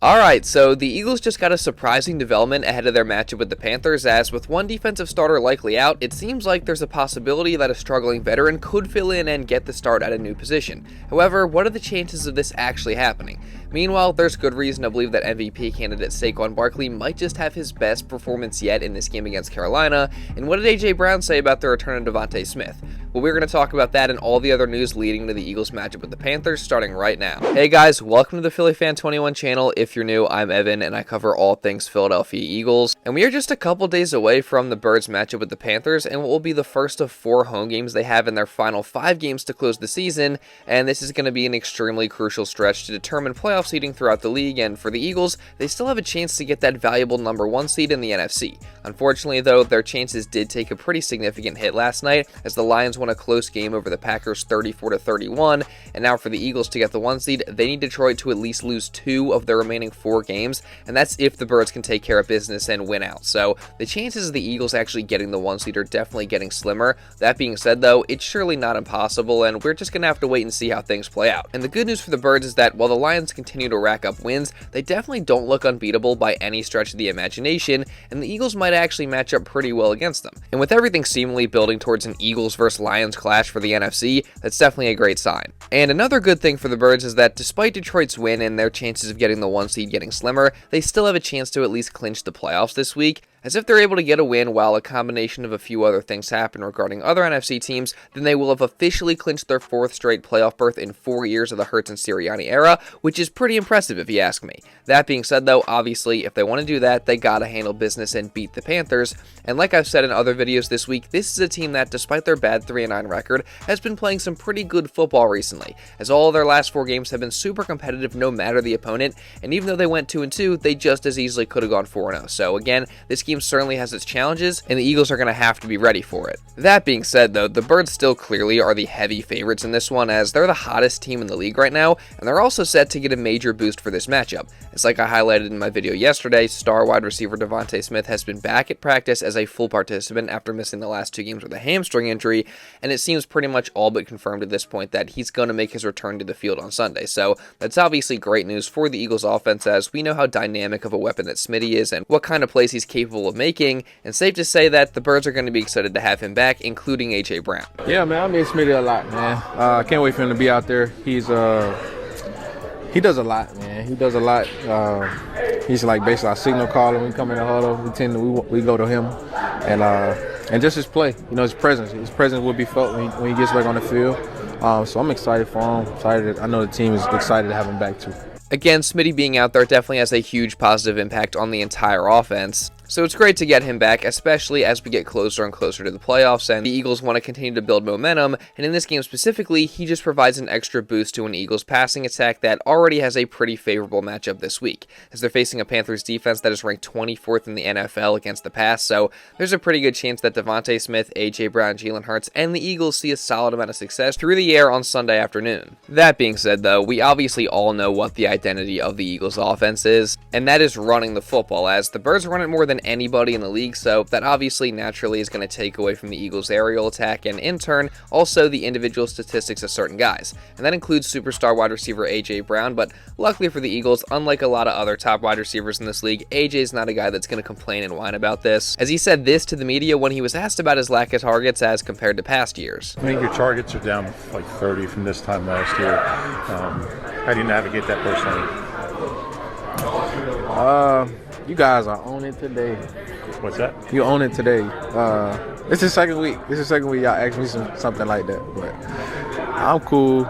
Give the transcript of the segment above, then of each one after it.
Alright, so the Eagles just got a surprising development ahead of their matchup with the Panthers, as with one defensive starter likely out, it seems like there's a possibility that a struggling veteran could fill in and get the start at a new position. However, what are the chances of this actually happening? Meanwhile, there's good reason to believe that MVP candidate Saquon Barkley might just have his best performance yet in this game against Carolina, and what did A.J. Brown say about the return of DeVonta Smith? Well, we're going to talk about that and all the other news leading to the Eagles matchup with the Panthers starting right now. Hey guys, welcome to the Philly Fan 21 channel. If you're new, I'm Evan and I cover all things Philadelphia Eagles. And we are just a couple days away from the Birds matchup with the Panthers and what will be the first of 4 home games they have in their final 5 games to close the season. And this is going to be an extremely crucial stretch to determine playoff seeding throughout the league. And for the Eagles, they still have a chance to get that valuable number 1 seed in the NFC. Unfortunately though, their chances did take a pretty significant hit last night as the Lions won a close game over the Packers 34-31, and now for the Eagles to get the 1 seed, they need Detroit to at least lose 2 of their remaining 4 games, and that's if the Birds can take care of business and win out. So the chances of the Eagles actually getting the 1 seed are definitely getting slimmer. That being said though, it's surely not impossible, and we're just gonna have to wait and see how things play out. And the good news for the Birds is that while the Lions continue to rack up wins, they definitely don't look unbeatable by any stretch of the imagination, and the Eagles might actually match up pretty well against them. And with everything seemingly building towards an Eagles versus Lions clash for the NFC, that's definitely a great sign. And another good thing for the Birds is that despite Detroit's win and their chances of getting the 1 seed getting slimmer, they still have a chance to at least clinch the playoffs this week. As if they're able to get a win while a combination of a few other things happen regarding other NFC teams, then they will have officially clinched their 4th straight playoff berth in 4 years of the Hurts and Sirianni era, which is pretty impressive if you ask me. That being said though, obviously if they want to do that, they gotta handle business and beat the Panthers, and like I've said in other videos this week, this is a team that despite their bad 3-9 record, has been playing some pretty good football recently, as all of their last 4 games have been super competitive no matter the opponent, and even though they went 2-2, they just as easily could have gone 4-0. So again, this game certainly has its challenges, and the Eagles are going to have to be ready for it. That being said though, the Birds still clearly are the heavy favorites in this one, as they're the hottest team in the league right now, and they're also set to get a major boost for this matchup. It's like I highlighted in my video yesterday, star wide receiver DeVonta Smith has been back at practice as a full participant after missing the last 2 games with a hamstring injury, and it seems pretty much all but confirmed at this point that he's going to make his return to the field on Sunday. So that's obviously great news for the Eagles offense, as we know how dynamic of a weapon that Smitty is and what kind of plays he's capable of making, and safe to say that the Birds are going to be excited to have him back, including A.J. Brown. Yeah, man, I miss Smitty a lot, man. I can't wait for him to be out there. He does a lot, man. He does a lot. He's like basically our signal caller. When we come in the huddle, we go to him, and just his play. You know, his presence. His presence will be felt when he gets back on the field. So I'm excited for him. I know the team is excited to have him back too. Again, Smitty being out there definitely has a huge positive impact on the entire offense. So it's great to get him back, especially as we get closer and closer to the playoffs, and the Eagles want to continue to build momentum, and in this game specifically, he just provides an extra boost to an Eagles passing attack that already has a pretty favorable matchup this week, as they're facing a Panthers defense that is ranked 24th in the NFL against the pass, so there's a pretty good chance that DeVonta Smith, A.J. Brown, Jalen Hurts, and the Eagles see a solid amount of success through the air on Sunday afternoon. That being said though, we obviously all know what the identity of the Eagles offense is, and that is running the football, as the Birds run it more than anybody in the league, so that obviously naturally is going to take away from the Eagles' aerial attack and in turn also the individual statistics of certain guys, and that includes superstar wide receiver A.J. Brown. But luckily for the Eagles, unlike a lot of other top wide receivers in this league, A.J. is not a guy that's going to complain and whine about this, as he said this to the media when he was asked about his lack of targets as compared to past years. I think your targets are down like 30 from this time last year. How do you navigate that personally? You guys are on it today. What's that? You own it today. It's the second week. This is the second week y'all asked me something like that. But I'm cool.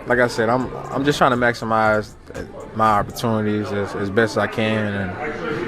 Like I said, I'm just trying to maximize my opportunities as best as I can,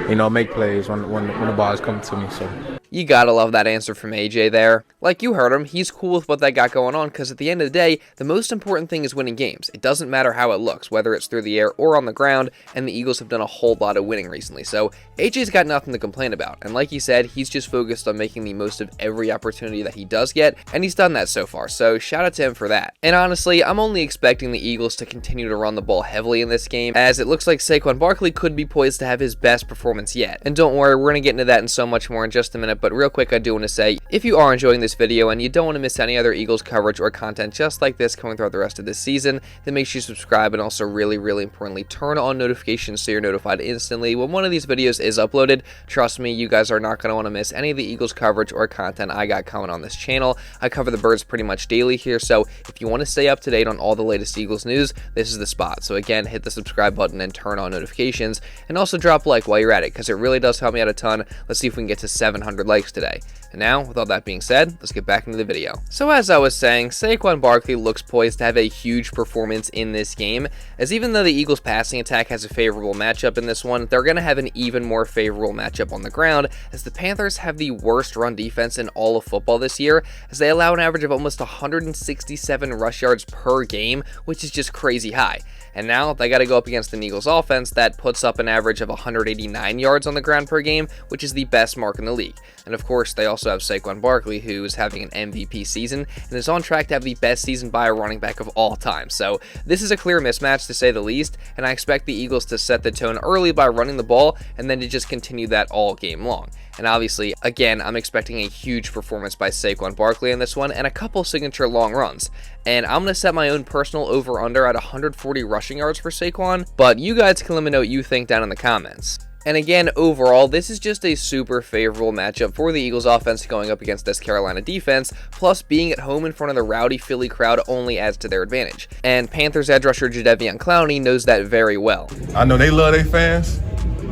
and make plays when the ball is coming to me. So. You gotta love that answer from AJ there. Like you heard him, he's cool with what they got going on, because at the end of the day, the most important thing is winning games. It doesn't matter how it looks, whether it's through the air or on the ground, and the Eagles have done a whole lot of winning recently, so AJ's got nothing to complain about. And like he said, he's just focused on making the most of every opportunity that he does get, and he's done that so far, so shout out to him for that. And honestly, I'm only expecting the Eagles to continue to run the ball heavily in this game, as it looks like Saquon Barkley could be poised to have his best performance yet. And don't worry, we're going to get into that and so much more in just a minute, but real quick, I do want to say, if you are enjoying this video and you don't want to miss any other Eagles coverage or content just like this coming throughout the rest of this season, then make sure you subscribe, and also really importantly, turn on notifications so you're notified instantly when one of these videos is uploaded. Trust me, you guys are not going to want to miss any of the Eagles coverage or content I got coming on this channel. I cover the Birds pretty much daily here, so if you want to stay up to date on all the latest Eagles news, this is the spot. So again, hit the subscribe button and turn on notifications, and also drop a like while you're at it, because it really does help me out a ton. Let's see if we can get to 700 likes today. And now, with all that being said, let's get back into the video. So as I was saying, Saquon Barkley looks poised to have a huge performance in this game, as even though the Eagles passing attack has a favorable matchup in this one, they're going to have an even more favorable matchup on the ground, as the Panthers have the worst run defense in all of football this year, as they allow an average of almost 167 rush yards per game, which is just crazy high. And now they got to go up against an Eagles offense that puts up an average of 189 yards on the ground per game, which is the best mark in the league. And of course, they also have Saquon Barkley, who is having an MVP season and is on track to have the best season by a running back of all time. So this is a clear mismatch, to say the least, and I expect the Eagles to set the tone early by running the ball and then to just continue that all game long. And obviously, again, I'm expecting a huge performance by Saquon Barkley in this one and a couple signature long runs. And I'm going to set my own personal over-under at 140 rushing yards for Saquon, but you guys can let me know what you think down in the comments. And again, overall, this is just a super favorable matchup for the Eagles offense going up against this Carolina defense, plus being at home in front of the rowdy Philly crowd only adds to their advantage. And Panthers edge rusher Jadeveon Clowney knows that very well. I know they love their fans,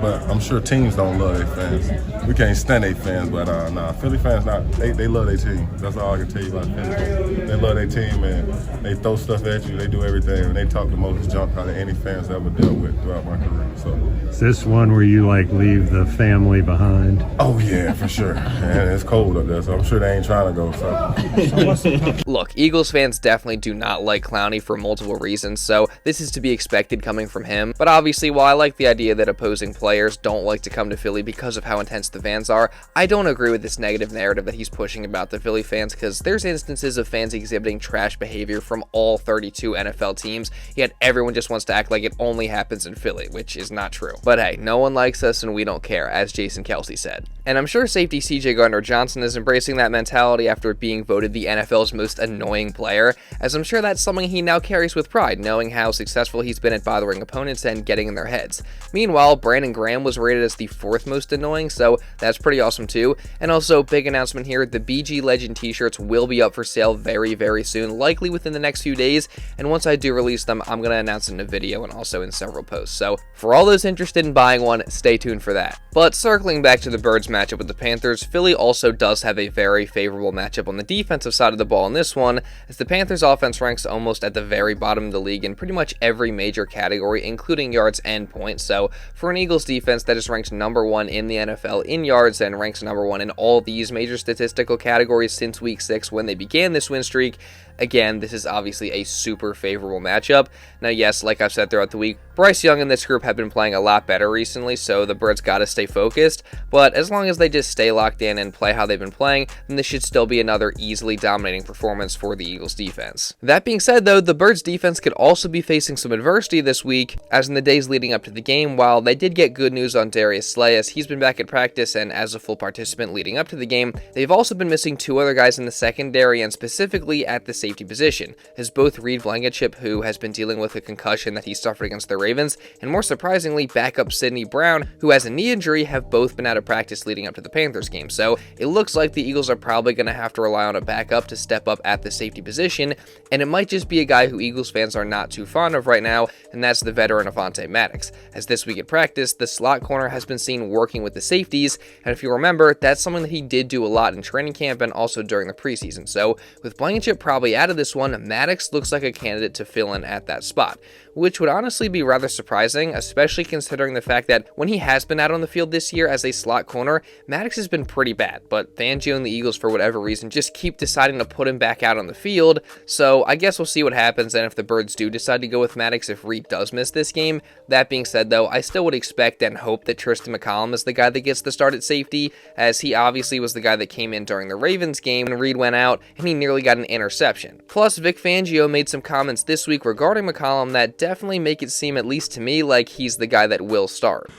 but I'm sure teams don't love their fans. We can't stand their fans, but nah, Philly fans, they love their team. That's all I can tell you about Philly. They love their team, and they throw stuff at you, they do everything, and they talk the most junk out of any fans I've ever dealt with throughout my career. So, is this one where you leave the family behind? Oh yeah, for sure. And it's cold up there, so I'm sure they ain't trying to go. So. Look, Eagles fans definitely do not like Clowney for multiple reasons, so this is to be expected coming from him. But obviously, while I like the idea that opposing players don't like to come to Philly because of how intense the fans are, I don't agree with this negative narrative that he's pushing about the Philly fans, because there's instances of fans exhibiting trash behavior from all 32 NFL teams, yet everyone just wants to act like it only happens in Philly, which is not true. But hey, no one likes us and we don't care, as Jason Kelce said. And I'm sure safety CJ Gardner-Johnson is embracing that mentality after being voted the NFL's most annoying player, as I'm sure that's something he now carries with pride, knowing how successful he's been at bothering opponents and getting in their heads. Meanwhile, Brandon Graham was rated as the 4th most annoying, so that's pretty awesome too. And also, big announcement here, the BG Legend t-shirts will be up for sale very soon, likely within the next few days, and once I do release them, I'm going to announce it in a video and also in several posts. So for all those interested in buying one, stay tuned for that. But circling back to the Birds matchup with the Panthers, Philly also does have a very favorable matchup on the defensive side of the ball in this one, as the Panthers offense ranks almost at the very bottom of the league in pretty much every major category, including yards and points. So for an Eagles defense that is ranked number 1 in the NFL in yards and ranks number 1 in all these major statistical categories since week 6 when they began this win streak, again, this is obviously a super favorable matchup. Now, yes, like I've said throughout the week, Bryce Young and this group have been playing a lot better recently, so the Birds got to stay focused, but as long as they just stay locked in and play how they've been playing, then this should still be another easily dominating performance for the Eagles defense. That being said, though, the Birds defense could also be facing some adversity this week, as in the days leading up to the game, while they did get good news on Darius Slay, as he's been back at practice and as a full participant leading up to the game, they've also been missing 2 other guys in the secondary and specifically at the safety position, as both Reed Blankenship, who has been dealing with a concussion that he suffered against the Ravens, and more surprisingly, backup Sidney Brown, who has a knee injury, have both been out of practice leading up to the Panthers game. So it looks like the Eagles are probably going to have to rely on a backup to step up at the safety position, and it might just be a guy who Eagles fans are not too fond of right now, and that's the veteran Avonte Maddox, as this week at practice, the slot corner has been seen working with the safeties, and if you remember, that's something that he did do a lot in training camp and also during the preseason. So with Blankenship probably out of this one, Maddox looks like a candidate to fill in at that spot, which would honestly be rather surprising, especially considering the fact that when he has been out on the field this year as a slot corner, Maddox has been pretty bad, but Fangio and the Eagles, for whatever reason, just keep deciding to put him back out on the field. So I guess we'll see what happens, and if the Birds do decide to go with Maddox if Reed does miss this game. That being said, though, I still would expect and hope that Tristin McCollum is the guy that gets the start at safety, as he obviously was the guy that came in during the Ravens game when Reed went out and he nearly got an interception. Plus, Vic Fangio made some comments this week regarding McCollum that definitely make it seem, at least to me, like he's the guy that will start.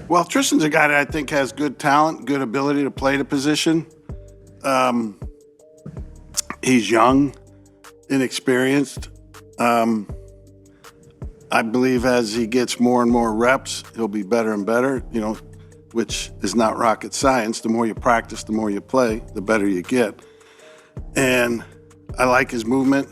Well, Tristan's a guy that I think has good talent, good ability to play the position. He's young, inexperienced. I believe as he gets more and more reps, he'll be better and better, which is not rocket science. The more you practice, the more you play, the better you get. And I like his movement.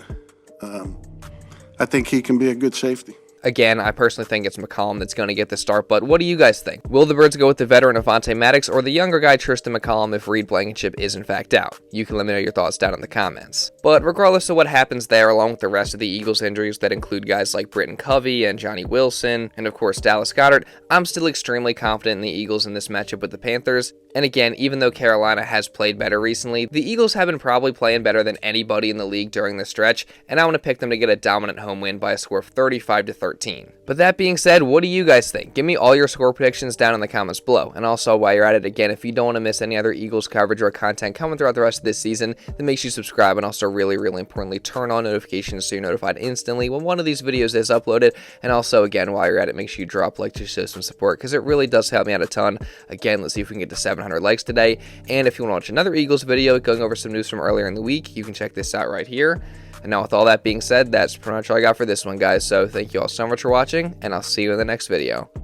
I think he can be a good safety. Again, I personally think it's McCollum that's going to get the start, but what do you guys think? Will the Birds go with the veteran Avonte Maddox or the younger guy Tristin McCollum if Reed Blankenship is in fact out? You can let me know your thoughts down in the comments. But regardless of what happens there, along with the rest of the Eagles injuries that include guys like Britton Covey and Johnny Wilson, and of course Dallas Goedert, I'm still extremely confident in the Eagles in this matchup with the Panthers. And again, even though Carolina has played better recently, the Eagles have been probably playing better than anybody in the league during this stretch, and I want to pick them to get a dominant home win by a score of 35-13. But that being said, what do you guys think? Give me all your score predictions down in the comments below. And also, while you're at it, again, if you don't want to miss any other Eagles coverage or content coming throughout the rest of this season, then make sure you subscribe, and also really, really importantly, turn on notifications so you're notified instantly when one of these videos is uploaded. And also, again, while you're at it, make sure you drop a like to show some support, because it really does help me out a ton. Again, let's see if we can get to 700 likes today. And if you want to watch another Eagles video going over some news from earlier in the week, you can check this out right here. And now with all that being said, that's pretty much all I got for this one, guys. So thank you all so much for watching, and I'll see you in the next video.